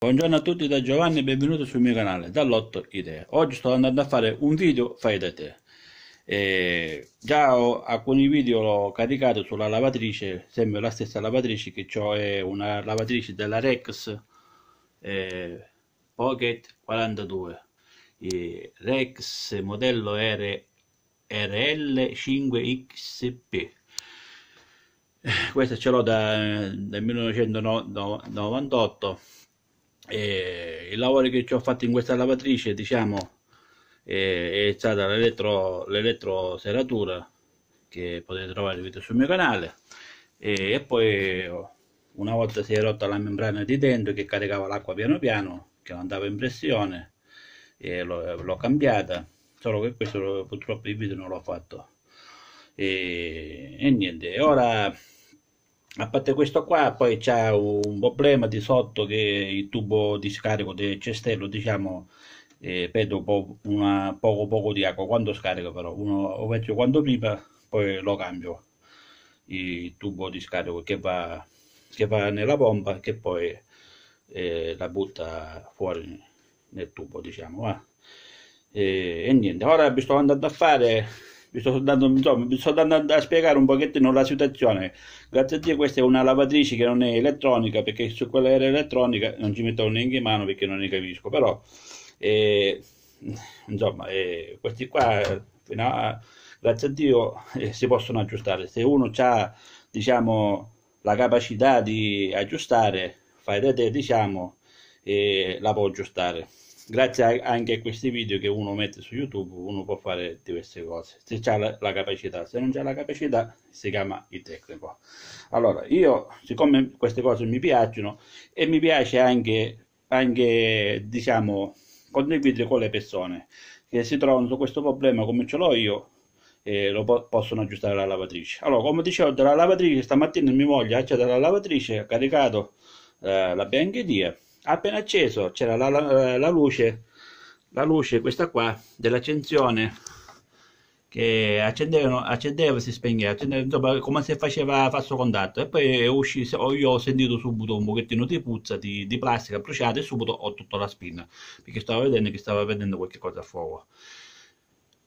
Buongiorno a tutti da Giovanni e benvenuti sul mio canale Dall'Otto Idee. Oggi sto andando a fare un video fai da te. Alcuni video l'ho caricato sulla lavatrice, sempre la stessa lavatrice che ho, è una lavatrice della Rex Pocket 42. Rex modello RL5XP. Questa ce l'ho dal 1998. I lavori che ci ho fatto in questa lavatrice, diciamo, è stata l'elettroseratura, che potete trovare il video sul mio canale, e poi una volta si è rotta la membrana di dentro che caricava l'acqua piano piano, che non andava in pressione, e l'ho cambiata, solo che questo purtroppo il video non l'ho fatto. E niente, ora a parte questo qua, poi c'è un problema di sotto, che il tubo di scarico del cestello, diciamo, perdo poco di acqua quando scarico, però lo faccio quando prima, poi lo cambio il tubo di scarico che va nella pompa, che poi la butta fuori nel tubo, diciamo, va. E niente, ora vi sto andando a spiegare un pochettino la situazione. Grazie a Dio questa è una lavatrice che non è elettronica, perché su quella era elettronica non ci mettevo neanche in mano perché non ne capisco, però eh, insomma, questi qua grazie a Dio si possono aggiustare. Se uno ha, diciamo, la capacità di aggiustare, fai da te, diciamo, la può aggiustare. Grazie anche a questi video che uno mette su YouTube, uno può fare diverse cose, se ha la capacità. Se non c'ha la capacità, si chiama il tecnico. Allora, io, siccome queste cose mi piacciono, e mi piace anche diciamo, condividere con le persone che si trovano su questo problema come ce l'ho io, e possono aggiustare la lavatrice. Allora, come dicevo, della lavatrice, stamattina mia moglie ha acceso la lavatrice, ha caricato la biancheria. Appena acceso c'era la luce questa qua dell'accensione, che accendeva e si spegneva, insomma, come se faceva falso contatto. E poi io ho sentito subito un pochettino di puzza di plastica bruciata, e subito ho tolto la spina perché stavo vedendo che stava vedendo qualche cosa a fuoco.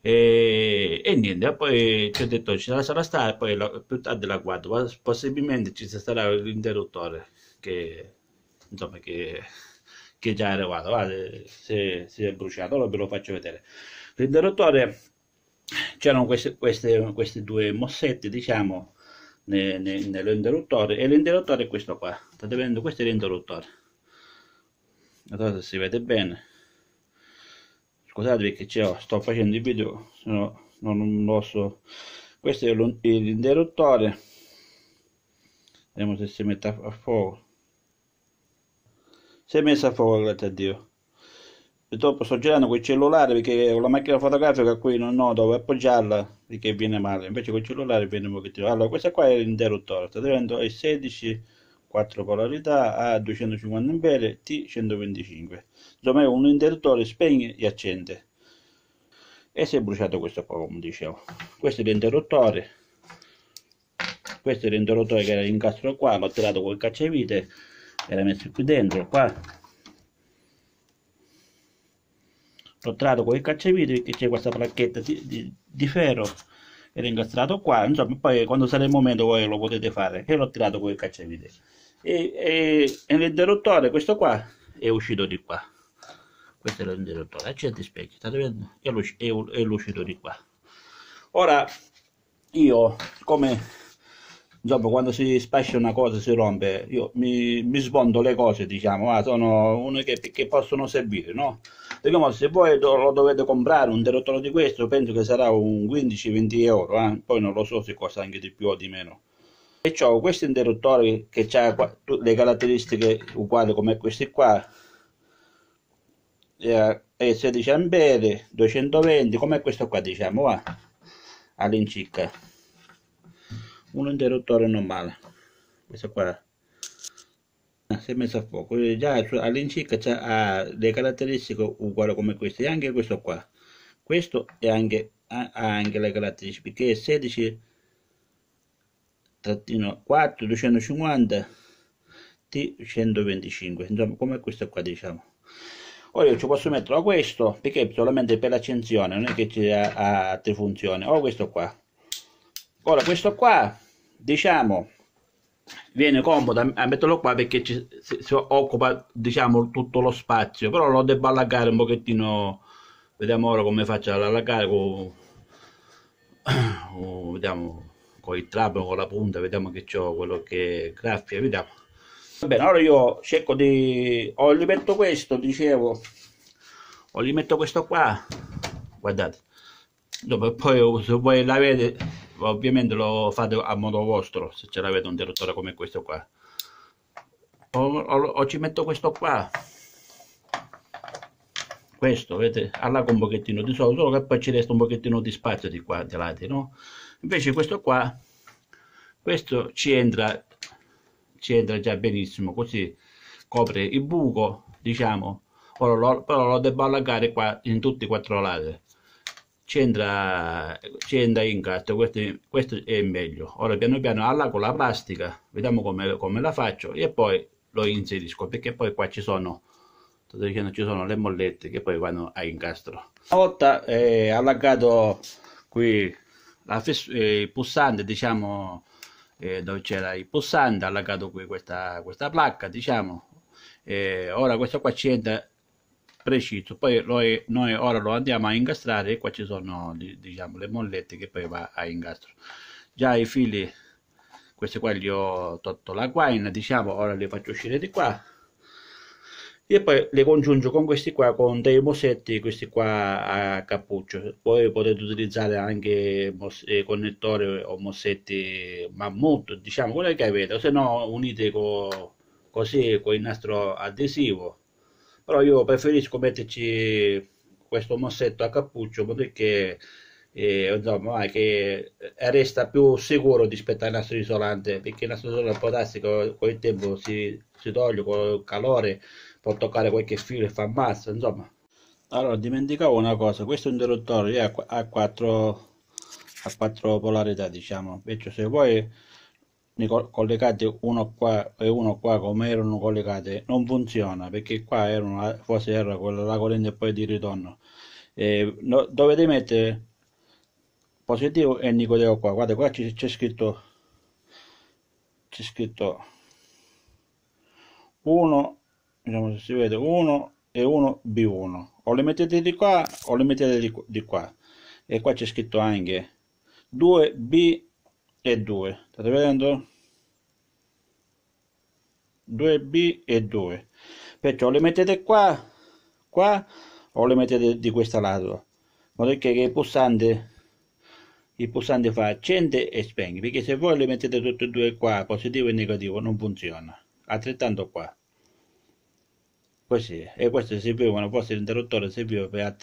E niente, poi ci ho detto ci sarà stare, poi più tardi la guardo, possibilmente ci sarà l'interruttore che, insomma, che già è arrivato, guarda, si è bruciato. Allora ve lo faccio vedere. L'interruttore, c'erano queste due mossette, diciamo, nell'interruttore, e l'interruttore è questo qua. State vedendo? Questo è l'interruttore, non so se si vede bene. Scusate perché sto facendo il video, se no non posso. Questo è l'interruttore, vediamo se si mette a fuoco. Si è messo a fuoco, grazie a Dio. Purtroppo sto girando con il cellulare perché ho la macchina fotografica a cui non ho dove appoggiarla perché viene male, invece con il cellulare viene un pochettino. Allora, questo qua è l'interruttore, state vedendo, è 16, 4 polarità, a 250 ampere, T 125. Insomma, è un interruttore, spegne e accende. E si è bruciato questo qua, come dicevo. Questo è l'interruttore. Questo è l'interruttore che era l'incastro qua, l'ho tirato col cacciavite, era messo qui dentro, qua. L'ho tirato con il cacciavite perché c'è questa placchetta di ferro, era incastrato qua. Insomma, poi quando sarà il momento voi lo potete fare, e l'ho tirato con il cacciavite. E l'interruttore, questo qua, è uscito di qua. Questo è l'interruttore, accende i specchi, state vedendo? È uscito di qua. Ora, io, come, insomma, quando si spaccia una cosa, si rompe, io mi smondo le cose, diciamo, sono uno che possono servire, no? Diciamo, se voi lo dovete comprare un interruttore di questo, penso che sarà un 15-20 euro, poi non lo so se costa anche di più o di meno. E ho questo interruttore che ha le caratteristiche uguali come questi qua, è 16 ampere, 220, come questo qua, diciamo, va, all'incirca. Un interruttore normale, questo qua si è messo a fuoco, già all'incirca ha le caratteristiche uguali come queste, e anche questo qua. Questo ha anche le caratteristiche, perché è 16-4 250 T125, insomma come questo qua, diciamo. Ora io ci posso mettere questo perché è solamente per l'accensione, non è che ci ha altre funzioni, o questo qua. Ora questo qua, diciamo, viene comodo a metterlo qua perché si occupa, diciamo, tutto lo spazio, però lo devo allargare un pochettino. Vediamo ora come faccio ad allargare vediamo, con il trapano, con la punta, vediamo che c'ho quello che graffia, vediamo. Va bene, ora io cerco di... o gli metto questo, dicevo, o gli metto questo qua, guardate, dopo poi se voi l'avete, ovviamente lo fate a modo vostro, se ce l'avete un interruttore come questo qua, o ci metto questo qua, questo, vedete, allargo un pochettino di solo che poi ci resta un pochettino di spazio di qua, dei lati, no? Invece questo qua, questo ci entra già benissimo, così copre il buco, diciamo. Ora però lo devo allargare qua in tutti i quattro lati, ci entra in gatto, questo è meglio. Ora piano piano allargo la plastica, vediamo come la faccio e poi lo inserisco, perché poi qua ci sono, sto dicendo, ci sono le mollette che poi vanno a incastro. Una volta allargato qui il pulsante, diciamo, dove c'era il pulsante, allargato qui questa placca, diciamo, ora questo qua ci entra preciso, poi noi ora lo andiamo a incastrare e qua ci sono, diciamo, le mollette che poi va a incastro. Già i fili, questi qua li ho tolto la guaina, diciamo, ora li faccio uscire di qua e poi le congiungo con questi qua, con dei mossetti, questi qua a cappuccio. Poi potete utilizzare anche connettori o mossetti mammut, diciamo, quello che avete, o se no unite così con il nastro adesivo. Però io preferisco metterci questo mossetto a cappuccio perché insomma, che resta più sicuro rispetto al nastro isolante, perché il nastro isolante può darsi che con il tempo si toglie con il calore, può toccare qualche filo e fa massa, insomma. Allora, dimenticavo una cosa, questo interruttore ha quattro polarità, diciamo, invece se voi ne collegate uno qua e uno qua come erano collegate non funziona, perché qua forse era quella la corrente e poi di ritorno. Dovete mettere positivo e negativo qua, guarda qua c'è scritto 1, diciamo, se si vede 1 e 1 B1, o le mettete di qua o le mettete di qua, e qua c'è scritto anche 2B e 2, state vedendo? 2B e 2, perciò le mettete qua o le mettete di questo lato, in modo che il pulsante fa accende e spegne, perché se voi le mettete tutte e due qua, positivo e negativo, non funziona. Altrettanto qua, così. E questo servivano, forse l'interruttore serviva per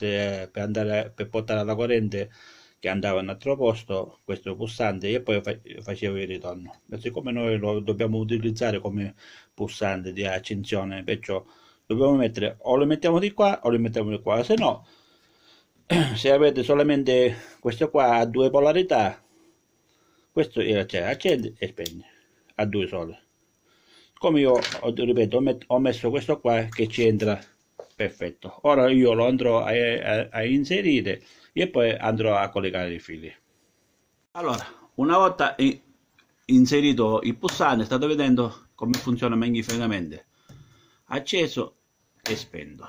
portare la corrente che andava in un altro posto, questo pulsante, e poi faceva il ritorno. Ma siccome noi lo dobbiamo utilizzare come pulsante di accensione, perciò dobbiamo mettere, o lo mettiamo di qua o lo mettiamo di qua, se no se avete solamente questo qua a due polarità, questo cioè, accende e spegne a due sole. Come io ripeto, ho messo questo qua che ci entra perfetto. Ora io lo andrò a inserire e poi andrò a collegare i fili. Allora, una volta inserito il pulsante, state vedendo come funziona magnificamente. Acceso e spento,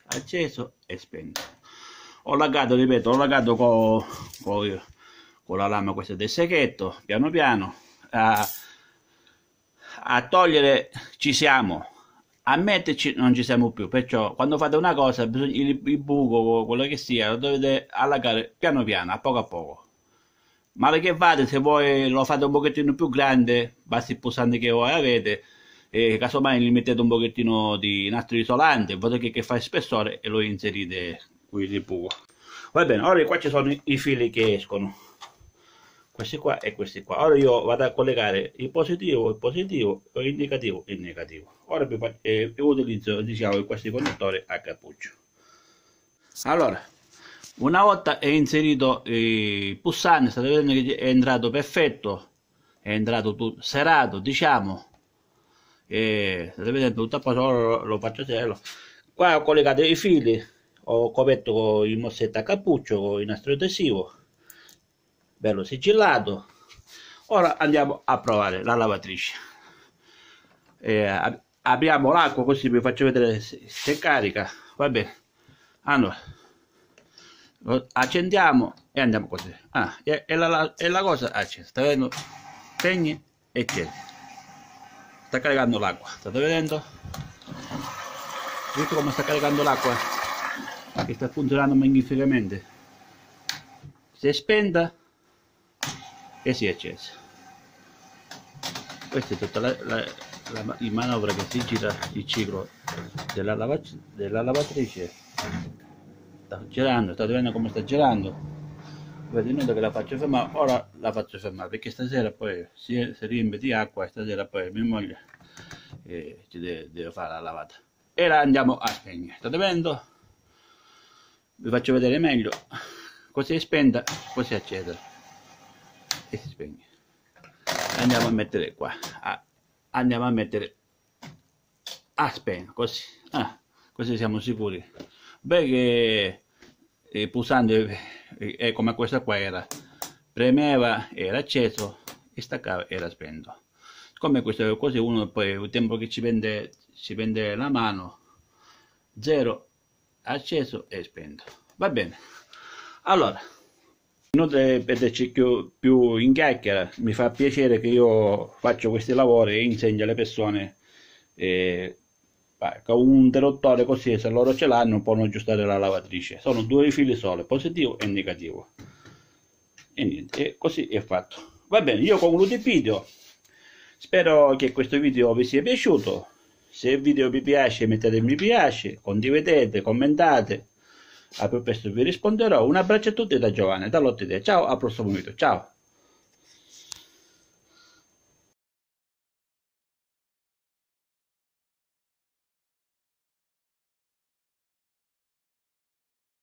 acceso e spento. Ho lagato, ripeto, con la lama questa del sechetto, piano piano. A togliere ci siamo, a metterci non ci siamo più, perciò quando fate una cosa il buco, quello che sia, lo dovete allagare piano piano, a poco. Male che vada, se voi lo fate un pochettino più grande, basta il pulsante che voi avete, e casomai gli mettete un pochettino di nastro isolante, vedete che fa spessore e lo inserite qui nel buco. Va bene, ora qua ci sono i fili che escono, questi qua e questi qua. Ora io vado a collegare il positivo, il negativo. Ora utilizzo, diciamo, questi connettori a cappuccio. Allora, una volta è inserito il pulsante, state vedendo che è entrato perfetto, è entrato serrato, diciamo. e state vedendo tutto a posto. Ora lo faccio zero. Qua ho collegato i fili, ho coperto con il mossetto a cappuccio con il nastro adesivo bello sigillato. Ora andiamo a provare la lavatrice. Apriamo l'acqua così vi faccio vedere se carica. Va bene, allora lo accendiamo e andiamo così. E la cosa accesa, sta vedendo? Spegni e accendi. Sta caricando l'acqua, state vedendo? Vedete come sta caricando l'acqua? Che sta funzionando magnificamente. Si è spenta e si è accesa. Questa è tutta la manovra che si gira il ciclo della lavatrice. Sta girando, state vedendo come sta girando. Vedete, inutile che la faccio fermare, ora la faccio fermare perché stasera poi si riempie di acqua e stasera poi mia moglie ci deve fare la lavata. E la andiamo a spegnere, state vedendo? Vi faccio vedere meglio. Così è spenta, così accende e si spegne. Andiamo a mettere qua, andiamo a mettere a spegnere così, così siamo sicuri. Beh, che il pulsante è come questa qua era, premeva, era acceso e staccava, era spento. Come questo così uno poi il tempo che ci prende la mano, zero, acceso e spento. Va bene, allora inutile perderci più in chiacchiera. Mi fa piacere che io faccio questi lavori e insegno alle persone con un interruttore così, se loro ce l'hanno possono aggiustare la lavatrice. Sono due fili sole, positivo e negativo, e niente, così è fatto. Va bene, io concludo il video. Spero che questo video vi sia piaciuto. Se il video vi piace mettete mi piace, condividete, commentate. A più presto vi risponderò. Un abbraccio a tutti da Giovanni, da Lotte Idee. Ciao, al prossimo video. Ciao.